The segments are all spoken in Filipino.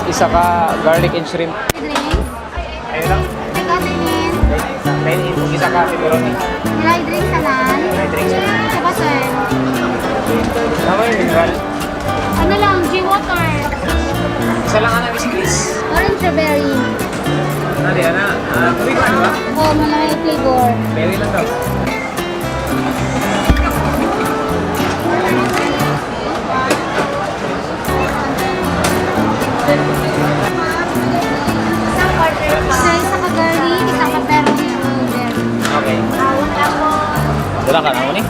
isa ka garlic and shrimp. Drinks. Ayun lang. May coffee min. Then, isa ka pepperoni. Nilay drinks na lang. May drinks na. Sa ba, sir? Tama yung mineral. Ano lang, G-water. Isa lang ka na, Miss Chris. Orange strawberry. Ano, di, ano? Tubig ba, ano ba? Oh, malaki flavor. Berry lang daw. Isa isa ka garlic, isa ka pepperoni powder. Okay. Dala ka na ako ni?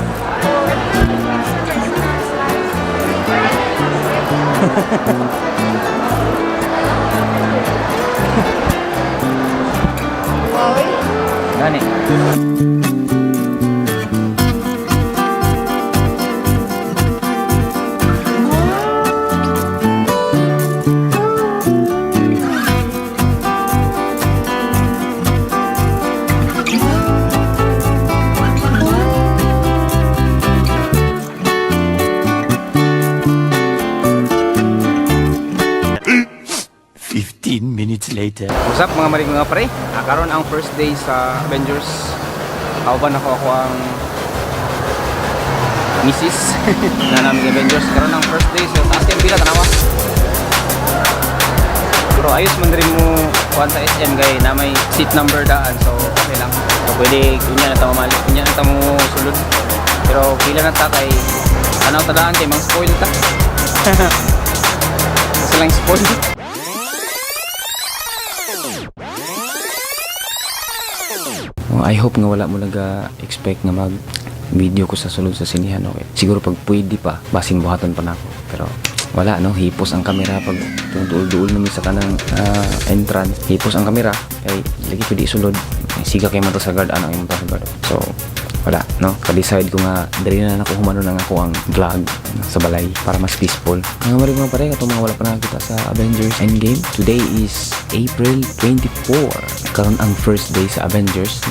Gani. Minutes later. What's up mga marig mga pre? Karon ang first day sa Avengers. Kauban ako ang misis na namin Avengers. Karon ang first day so taas yung bila tanawa. Pero ayos man rin mo kuhan sa SM kay na may seat number daan so okay lang. So pwede kunya na tamo mali, kunya na tamo sulod. Pero pila na ta kay tanaw ta daan kay mang spoil ta. Kasi lang spoil. I hope nga wala mo nag-expect nga mag-video ko sa sulod sa sinihan, okay? Siguro pag pwede pa, basin buhatan pa na ako. Pero wala, no? Hipos ang kamera pag duol-duol namin sa kanang entrance. Hipos ang kamera, kay lagi pwede isulod. Siga kay man to sa guard, ano yung sa guard. So, wala, no? Pa-decide ko nga, dali na ako humano lang ako ang vlog sa balay para mas peaceful. Mga marig mga pare, itong mga wala pa nakakita sa Avengers Endgame. Today is April 24. Karon ang first day sa Avengers.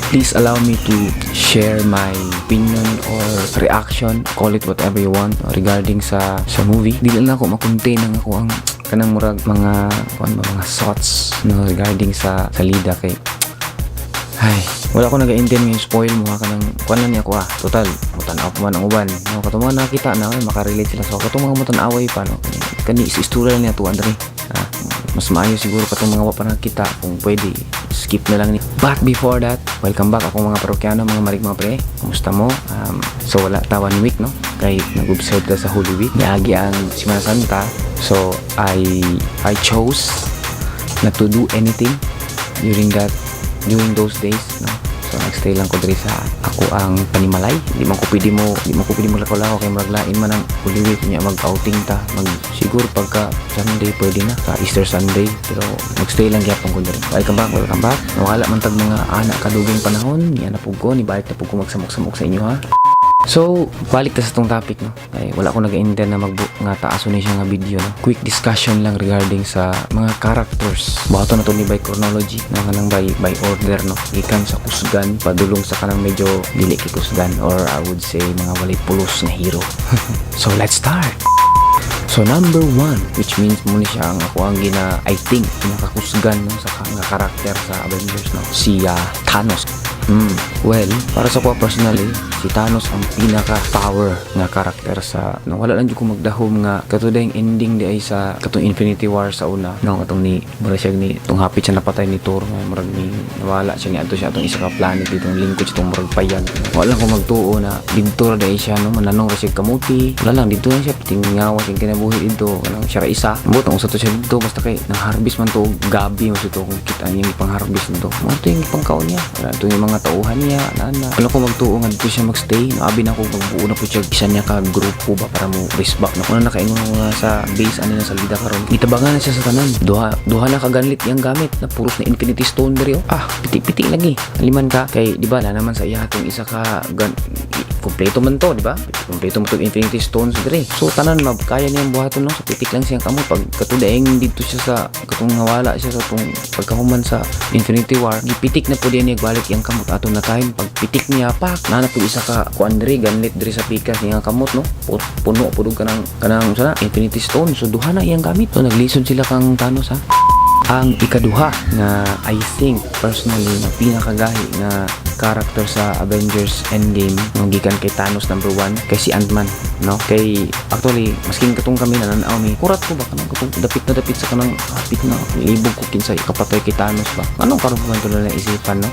Please allow me to share my opinion or reaction, call it whatever you want, regarding sa movie. Dili lang ako makontain ang ako ang kanang murag mga thoughts no regarding sa lida kay ay, wala ko nag-intend yung spoil mo ha kanang kuan lang niya ko total mutan-aw pa man ang uban no katong mga nakita na makarelate sila so katong mga mutan-away pa no kani is istorya lang niya to Andre mas maayo siguro katong mga wapa nakita kung pwede skip na lang ni. But before that, welcome back ako mga parokyano, mga marig mga pre. Kumusta mo? So wala tawan week no kay nag-observe ta sa Holy Week niagi ang Semana Santa. So I chose not to do anything during those days no. So nagstay lang ko diri sa ako ang panimalay. Di man ko pwede mo lakaw-lakaw kay maraglain man ang Holy Week niya mag-outing ta. Siguro pagka Sunday pwede na sa Easter Sunday pero nagstay lang gyapon ko diri. Welcome back. Wala man tag mga anak kaduging panahon, niya na pug ko ni balik na pug ko magsamok-samok sa inyo ha. So, balik ta sa tong topic no. Ay wala ko nag-intend na nga taaso ni siya nga video no. Quick discussion lang regarding sa mga characters. Buhato na to ni by chronology na kanang by order no. Ikan sa kusgan padulong sa kanang medyo dili kay kusgan or I would say mga walay pulos na hero. So, let's start. So number 1, which means muna siya ang ako ang I think pinakakusgan no, sa mga karakter sa Avengers no, si Thanos. Well, para sa ko personally, si Thanos ang pinaka-power nga karakter sa no, wala lang ko magdahom nga katong ending di ay sa katong Infinity War sa una no katong ni mura siya ni tong hapit siya napatay ni Thor nga murag ni nawala siya ni adto siya atong isa ka planet dito ng lingkod itong murag payag. Wala lang ko magtuo na dito ra di siya no mananong ra siya kamuti. Wala lang dito lang siya tingawa sing kinabuhi dito kanang siya ra isa. Buot ang usa to siya dito basta kay nang harvest man to gabi mo to kung kita niya pang harvest nito. Mo to yung pangkaon niya. Wala to yung mga tauhan niya nana. Wala ko magtuo nga dito siya magstay. Abi na ko magbuo na po siya isa niya ka grupo ba para mo race back na. Kuna nakaingon nga sa base ani na sa lida karon. Itabangan na siya sa tanan. Duha na kaganlit yang gamit na puros na Infinity Stone diri. Piti-piti lagi. Aliman ka kay di ba na naman sa iya atong isa ka kompleto man to, di ba? Kompleto mo to Infinity Stones dire. So tanan kaya niyang buhaton no, sa pitik lang siyang kamot pag katudaing dito siya sa katong nawala siya sa tong pagkahuman sa Infinity War, gipitik na po din niya balik yang kamot ato na time pag pitik niya pak nana po isa ka kuan dire ganlit dire sa pikas niya kamot no. Puno pudog kanang sana Infinity Stone. So duha na iyang gamit. So naglisod sila kang Thanos ha. Ang ikaduha na I think personally na pinakagahi na character sa Avengers Endgame nung gikan kay Thanos number 1 kay si Ant-Man no, kay actually masking katong kami nananaw mi kurat ko ba kanang katong dapit sa kanang hapit na libog ko kinsay kapatay kay Thanos ba anong karon man to na isipan no.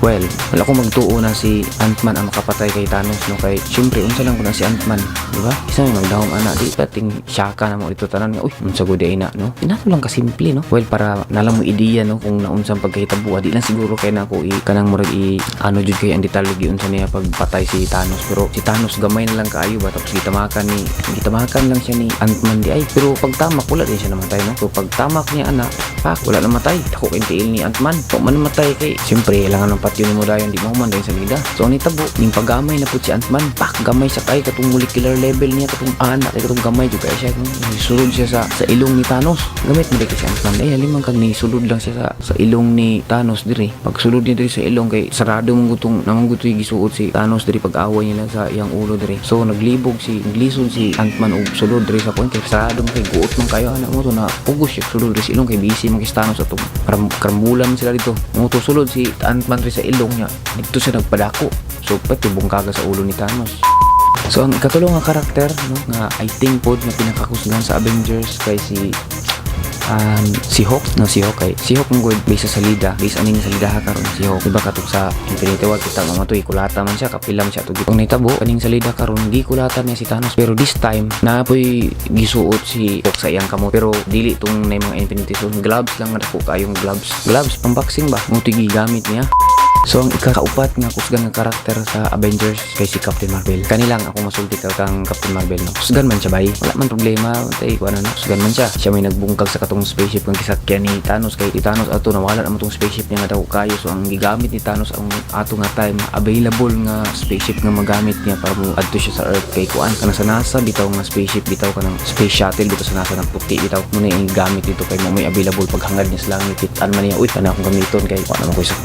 Well wala ko magtuo na si Ant-Man ang makapatay kay Thanos no, kay syempre unsa lang ko na si Ant-Man di ba isa may magdahom ana di pating syaka na mo dito tanan nga uy unsa gud ay na no, inato lang ka simple no. Well para nalang mo ideya no kung naunsang pagkahitabo di lang siguro kay nako kanang murag ano jud kay ang detalye giunsa niya pagpatay si Thanos, pero si Thanos gamay na lang kaayo ba tapos gitamakan lang siya ni Ant-Man di ay, pero pagtamak wala din siya namatay no. So pagtamak niya ana pak wala namatay dako kay tiil ni Ant-Man kung man namatay kay syempre ilangan ng patyo ni mo dayon di mo man dayon sa lida. So ni tabo ning paggamay na pud si Ant-Man pak gamay sa kay katong molecular level niya katong anak kay katong gamay jud kay siya sulod siya sa ilong ni Thanos gamit mo di kay si Ant-Man ay halimang kag ni sulod lang siya sa ilong ni Thanos dire pag sulod niya dire sa ilong kay sarado mong gutong namang gutoy gisuot si Thanos dire pag away niya lang sa iyang ulo dire. So naglisod si Ant-Man og sulod dire sa point kay sarado mo kay guot man kayo anak mo to na pugos siya sulod dire sa ilong kay busy man kay Thanos atong karambulan sila dito mo to sulod si Ant-Man dire sa ilong niya dito siya nagpadako so pati bungkaga sa ulo ni Thanos. So ang ikatulong nga karakter no nga I think pod na pinakakusgan sa Avengers kay si Hawk kay si Hawk ng good base sa salida base aning salida ha karon si Hawk diba katok sa Infinity War kita mamatoy kulata man siya kapilam siya tugit ang nitabo aning salida karon gi kulatan niya si Thanos pero this time naapoy gisuot si Hawk sa iyang kamot pero dili tong nay mga Infinity Stone gloves lang nga dako kayong gloves pang boxing ba mo tigi gamit niya. So ang ikakaupat nga kusgan nga karakter sa Avengers kay si Captain Marvel. Kanilang ako masulti kang Captain Marvel no. Kusgan man siya bay. Wala man problema tay kuno no. Kusgan man siya. Siya may nagbungkag sa katong spaceship kung kisakyan ni Thanos kay Thanos ato nawala na mo tong spaceship niya nga daw kayo. So ang gigamit ni Thanos ang ato nga time available nga spaceship nga magamit niya para mo adto siya sa Earth kay kuan kana sa NASA bitaw nga spaceship bitaw kanang space shuttle dito sa NASA ng puti bitaw mo na yung gamit dito kay mo may available paghangad niya sa langit kitan man niya uy kana akong gamiton kay kuan naman ko sa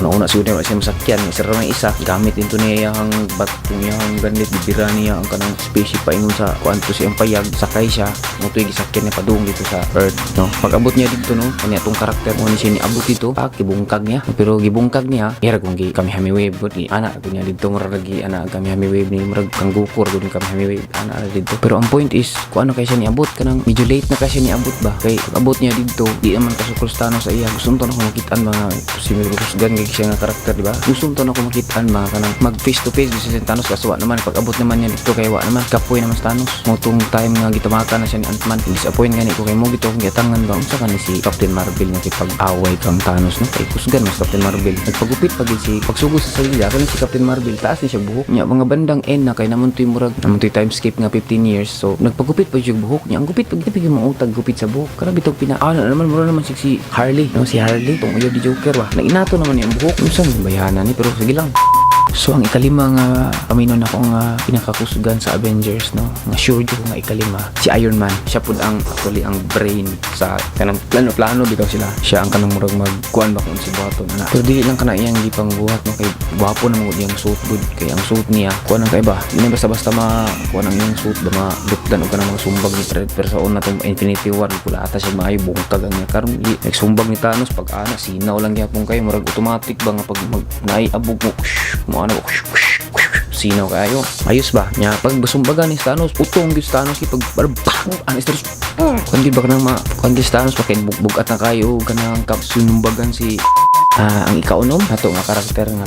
una siguro na siya masakyan sira may isa gamit into niya yung batong yung ganit bibira niya ang kanang spaceship pa ingon sa kuanto siyang payag sakay siya mutoy gisakyan niya padung dito sa Earth no. Pag abot niya dito no kanya tong karakter mo ni siya ni abot dito gibungkag niya pero gibungkag niya ira kung Kamihami wave ni ana ko niya dito maragi ana Kamihami wave ni murag kang Goku gud ni Kamihami wave ana dito pero ang point is kung ano kay siya ni abot kanang medyo late na kay siya ni abot ba kay pag abot niya dito di naman kasukol sa Thanos sa iya gusto to na ko makitaan mga posible kusgan kay siya nga karakter diba gusto to na ko makitaan mga kanang mag face to face gusto si Thanos kaso naman pag abot naman niya dito kay wa naman kapoy naman sa Thanos mo tong time nga gitamakan na siya ni Ant-Man disappoint gani ko kay mo gito gitangan ba unsa kani si Captain Marvel nga kipag-away kang Thanos no kay kusgan mas Captain Marvel nagpagupit pag si pagsugod sa salida kani si Captain Marvel taas ni siya buhok niya mga bandang end na kay namuntoy murag namuntoy time skip nga 15 years so nagpagupit pa siya buhok niya ang gupit pag dipig mo utag gupit sa buhok kana bitog naman mura naman si Harley no si Harley tong uyo di Joker ba nainato naman niya ang buhok unsa man bayanan ni pero sige lang. So ang ikalima nga kamino na ko nga pinakakusgan sa Avengers no nga sure jud ko nga ikalima si Iron Man siya pud ang actually ang brain sa kanang plano bitaw siya ang kanang murag magkuan ba kung si buhaton na pero dili lang kana iyang gipang buhat no kay gwapo na mo iyang suit good kay ang suit niya kuan ang kay ba hindi basta kuan ang iyang suit ba madukdan og kanang mga sumbag ni pero sa una tong Infinity War pula ata siya maayo bungkag ang niya karon nagsumbag ni Thanos pag ana sinaw lang gyapon kay murag automatic ba nga pag naiabog mo ano sinaw kayo ayos ba nya pag basumbaga ni Thanos utong gid Thanos pag barbang anis Thanos kundi ba kanang kundi Thanos pa kay bugat na kayo kanang kapsunumbagan si ang ikaunom ato nga karakter nga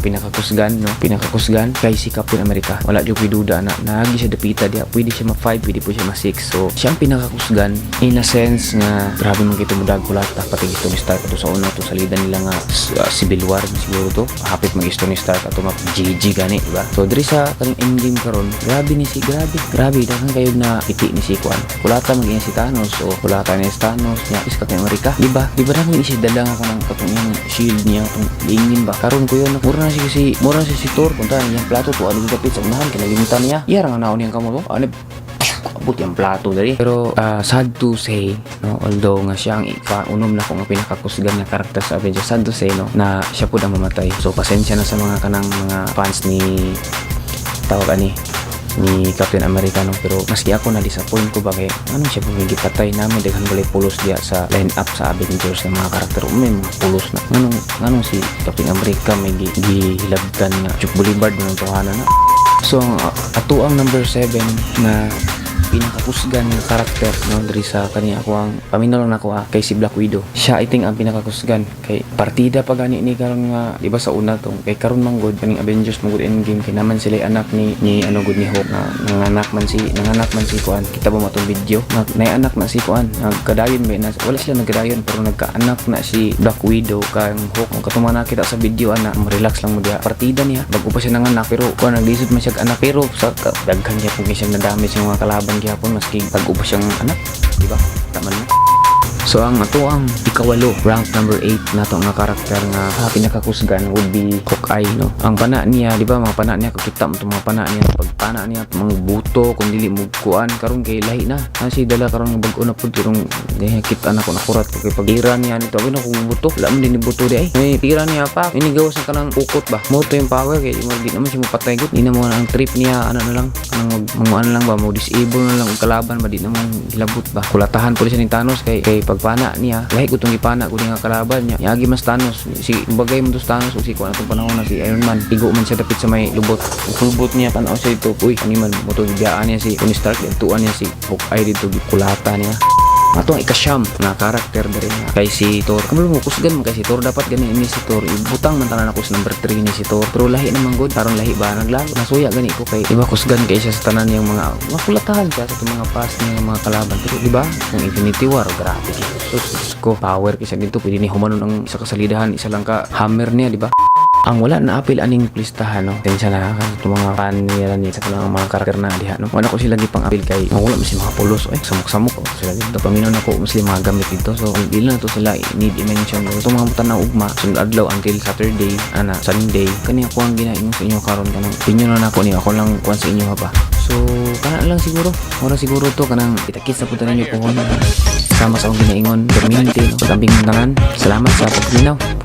pinakakusgan kay si Captain America wala jud duda na nagi siya dapita dia pwede siya ma-5 pwede po siya ma-6 so siyang pinakakusgan in a sense nga grabe man kito mudag kulata pati gisto ni Stark ato sa una to salida nila nga Civil War siguro to hapit mag gisto ni Stark ato mag GG gani diba so diri sa kaning endgame karon grabe daghang kayo na iti ni si Kwan kulata maging si Thanos so kulata ni Thanos nya is Captain America diba naman siya dala nga kanang katong shield niya niya kung liingin ba karon ko yun mura na si Thor punta niyang plato to ano dapit sa unahan kinalimutan niya iyara nga naon niyang kamo to ano abot yung plato dari pero sad to say no although nga siya ang unom na ko nga pinakakusgan nga karakter sa Avengers sad to say no na siya pud ang mamatay so pasensya na sa mga kanang mga fans ni tawag ani ni Captain America no pero maski ako na disappoint ko ba kay anong siya pumigipatay namin daghan balay pulos diya sa line up sa Avengers ng mga karakter may mga pulos na nganong si Captain America may gihilabtan nga Chuck Boulevard ng tuhanan na so ang ato ang number 7 na pinakakusgan ng karakter no diri sa kaniya ako ang paminaw lang nako kay si Black Widow siya I think ang pinakakusgan kay partida pa gani ni karon nga di ba sa una tong kay karon man god kaning Avengers mo god Endgame kay naman sila anak ni ano god ni Hulk na nanganak man si kuan kita ba matong video nay anak na si kuan nagkadayon ba na wala sila nagkadayon pero nagkaanak na si Black Widow kang Hulk ang katuma na kita sa video ana relax lang mo diha partida niya bago pa siya nanganak pero kuan naglisod man siya anak pero sa daghan niya kung siyang nadamage yung mga kalaban gihapon maski pag-ubo siyang anak di ba tama mo so ang ato ang ikawalo rank number 8 nato nga karakter nga pinakakusgan would be Hawkeye no ang pana niya di ba mga pana niya kakita mo mga pana niya pag pana niya mga buto kung dili mo kuan karon kay lahi na si dala karon nga bag-o na pud karong kita na ko nakurat ko kay pag-ira niya nito abi na kung buto wala man din ni buto di ay may tira niya pa ini gawas sa kanang ukot ba mo to yung power kay di naman siya mapatay gud di na mo ang trip niya ano na lang kanang ano lang ba mo disable na lang og kalaban ba di naman hilabot ba kulatahan pud siya ni Thanos kay pagpana niya lahi ko tong ipana ko nga kalaban niya yagi mas Thanos si bagay mo dos Thanos ug si kuan atong panahon na si Iron Man tigo man siya dapit sa may lubot lubot niya tanaw siya dito uy ani man mo to giyaan niya si Tony Stark tuan niya si Hawkeye dito kulata niya ato ang ikasyam na karakter diri nga kay si Thor kamul mo kusgan mo kay si Thor dapat gani ini si Thor ibutang man tanan ako sa number 3 ni si Thor pero lahi naman gud karon lahi ba naglago nasuya gani ko kay iba kusgan kay siya sa tanan yang mga makulatahan siya sa mga past niya mga kalaban pero di ba kung Infinity War grabe sus ko power kay siya dito pwede ni humanon ang isa ka salidahan isa lang ka hammer niya di ba ang wala na apil aning listahan no tensya na kasi mga fan nila ni sa kanang mga karakter na diha no wala ko sila gipang apil kay wala mas mga pulos ay samok-samok sila dito paminaw na ko mas mga gamit dito so dili na to sila need i-mention so mga butan na ugma sunod adlaw until Saturday Sunday kani ako ang ginaingon sa inyo karon kanang opinion na nako ni ako lang kuan sa inyo ha ba so kana lang siguro ora siguro to kanang itakis na punta ninyo kung sama sa akong ginaingon perminente no pagambing tanan salamat sa pagminaw